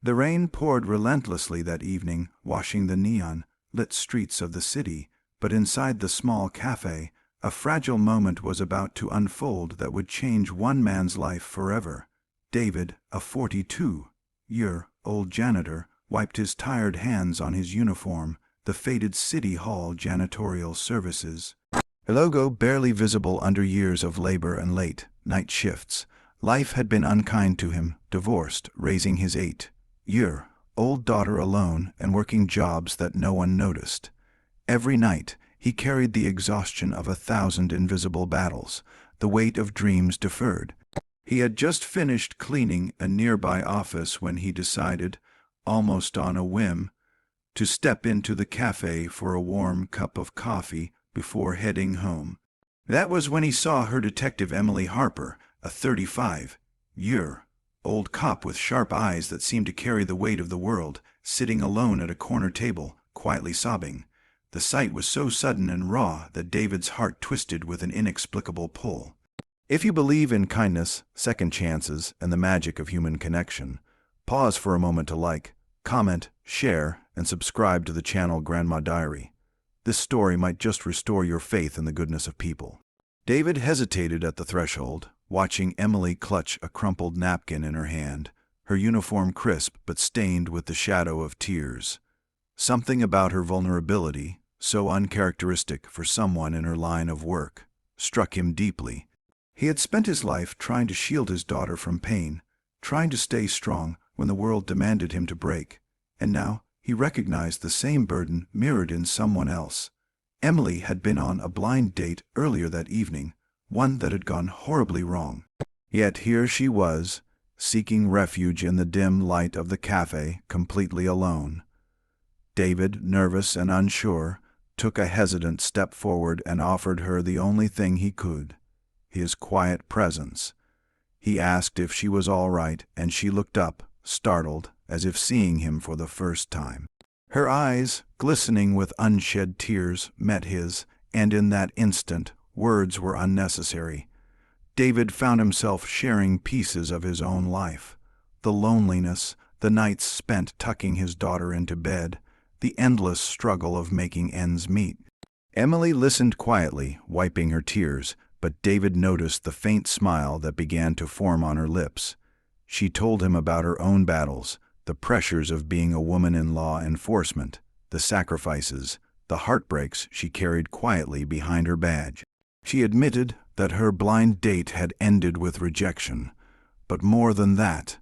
The rain poured relentlessly that evening, washing the neon-lit streets of the city, but inside the small café, a fragile moment was about to unfold that would change one man's life forever. David, a 42-year-old janitor, wiped his tired hands on his uniform, the faded City Hall janitorial services. A logo barely visible under years of labor and late-night shifts. Life had been unkind to him, divorced, raising his 8-year-old daughter alone and working jobs that no one noticed. Every night, he carried the exhaustion of 1,000 invisible battles, the weight of dreams deferred. He had just finished cleaning a nearby office when he decided, almost on a whim, to step into the cafe for a warm cup of coffee before heading home. That was when he saw her detective Emily Harper, a 35-year-old cop with sharp eyes that seemed to carry the weight of the world, sitting alone at a corner table, quietly sobbing. The sight was so sudden and raw that David's heart twisted with an inexplicable pull. If you believe in kindness, second chances, and the magic of human connection, pause for a moment to like, comment, share, and subscribe to the channel Grandma Diary. This story might just restore your faith in the goodness of people. David hesitated at the threshold, watching Emily clutch a crumpled napkin in her hand, her uniform crisp but stained with the shadow of tears. Something about her vulnerability, so uncharacteristic for someone in her line of work, struck him deeply. He had spent his life trying to shield his daughter from pain, trying to stay strong when the world demanded him to break, and now he recognized the same burden mirrored in someone else. Emily had been on a blind date earlier that evening, one that had gone horribly wrong. Yet here she was, seeking refuge in the dim light of the cafe, completely alone. David, nervous and unsure, took a hesitant step forward and offered her the only thing he could, his quiet presence. He asked if she was all right, and she looked up, startled, as if seeing him for the first time. Her eyes, glistening with unshed tears, met his, and in that instant, words were unnecessary. David found himself sharing pieces of his own life. The loneliness, the nights spent tucking his daughter into bed, the endless struggle of making ends meet. Emily listened quietly, wiping her tears, but David noticed the faint smile that began to form on her lips. She told him about her own battles, the pressures of being a woman in law enforcement, the sacrifices, the heartbreaks she carried quietly behind her badge. She admitted that her blind date had ended with rejection, but more than that,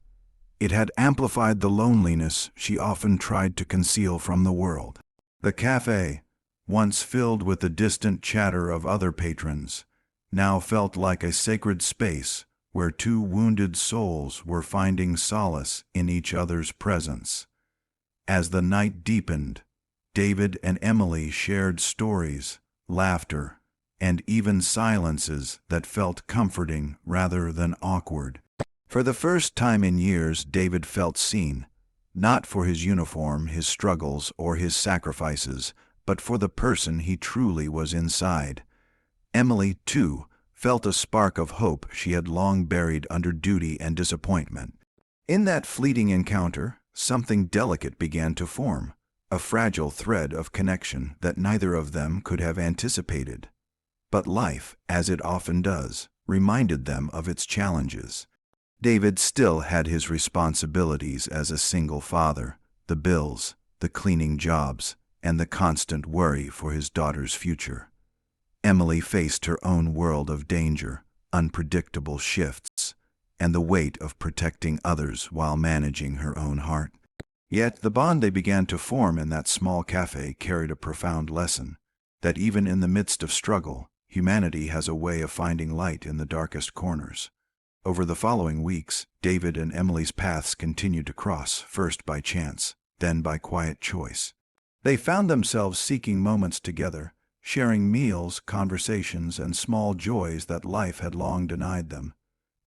it had amplified the loneliness she often tried to conceal from the world. The cafe, once filled with the distant chatter of other patrons, now felt like a sacred space where two wounded souls were finding solace in each other's presence. As the night deepened, David and Emily shared stories, laughter, and even silences that felt comforting rather than awkward. For the first time in years, David felt seen, not for his uniform, his struggles, or his sacrifices, but for the person he truly was inside. Emily, too, felt a spark of hope she had long buried under duty and disappointment. In that fleeting encounter, something delicate began to form, a fragile thread of connection that neither of them could have anticipated. But life, as it often does, reminded them of its challenges. David still had his responsibilities as a single father, the bills, the cleaning jobs, and the constant worry for his daughter's future. Emily faced her own world of danger, unpredictable shifts, and the weight of protecting others while managing her own heart. Yet the bond they began to form in that small cafe carried a profound lesson, that even in the midst of struggle, humanity has a way of finding light in the darkest corners. Over the following weeks, David and Emily's paths continued to cross, first by chance, then by quiet choice. They found themselves seeking moments together, sharing meals, conversations, and small joys that life had long denied them.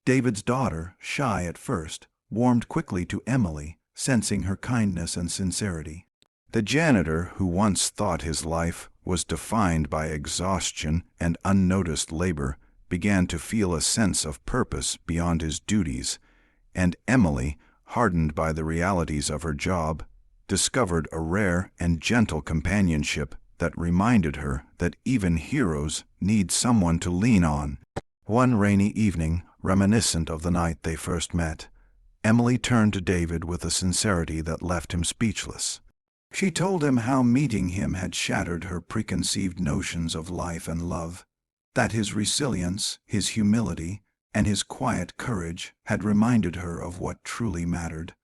David's daughter, shy at first, warmed quickly to Emily, sensing her kindness and sincerity. The janitor, who once thought his life was defined by exhaustion and unnoticed labor, began to feel a sense of purpose beyond his duties, and Emily, hardened by the realities of her job, discovered a rare and gentle companionship that reminded her that even heroes need someone to lean on. One rainy evening, reminiscent of the night they first met, Emily turned to David with a sincerity that left him speechless. She told him how meeting him had shattered her preconceived notions of life and love, that his resilience, his humility, and his quiet courage had reminded her of what truly mattered.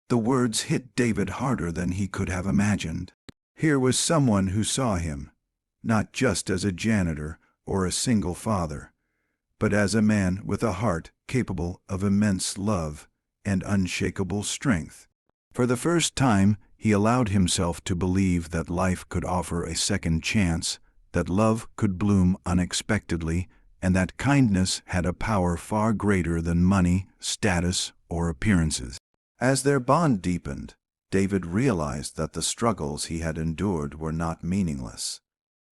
The words hit David harder than he could have imagined. Here was someone who saw him, not just as a janitor or a single father, but as a man with a heart capable of immense love and unshakable strength. For the first time, he allowed himself to believe that life could offer a second chance, that love could bloom unexpectedly, and that kindness had a power far greater than money, status, or appearances. As their bond deepened, David realized that the struggles he had endured were not meaningless.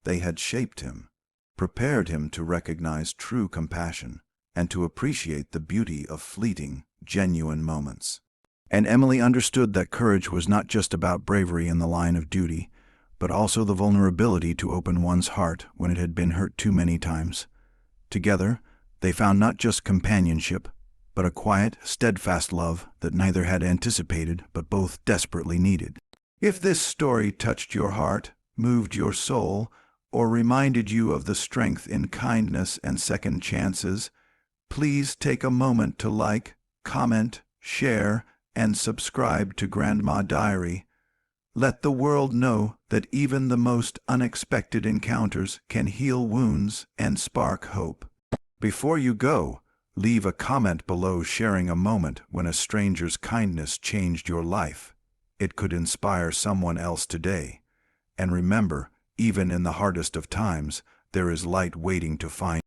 They had shaped him, prepared him to recognize true compassion, and to appreciate the beauty of fleeting, genuine moments. And Emily understood that courage was not just about bravery in the line of duty, but also the vulnerability to open one's heart when it had been hurt too many times. Together, they found not just companionship, but a quiet, steadfast love that neither had anticipated but both desperately needed. If this story touched your heart, moved your soul, or reminded you of the strength in kindness and second chances, please take a moment to like, comment, share, and subscribe to Grandma Diary. Let the world know that even the most unexpected encounters can heal wounds and spark hope. Before you go, leave a comment below sharing a moment when a stranger's kindness changed your life. It could inspire someone else today. And remember, even in the hardest of times, there is light waiting to find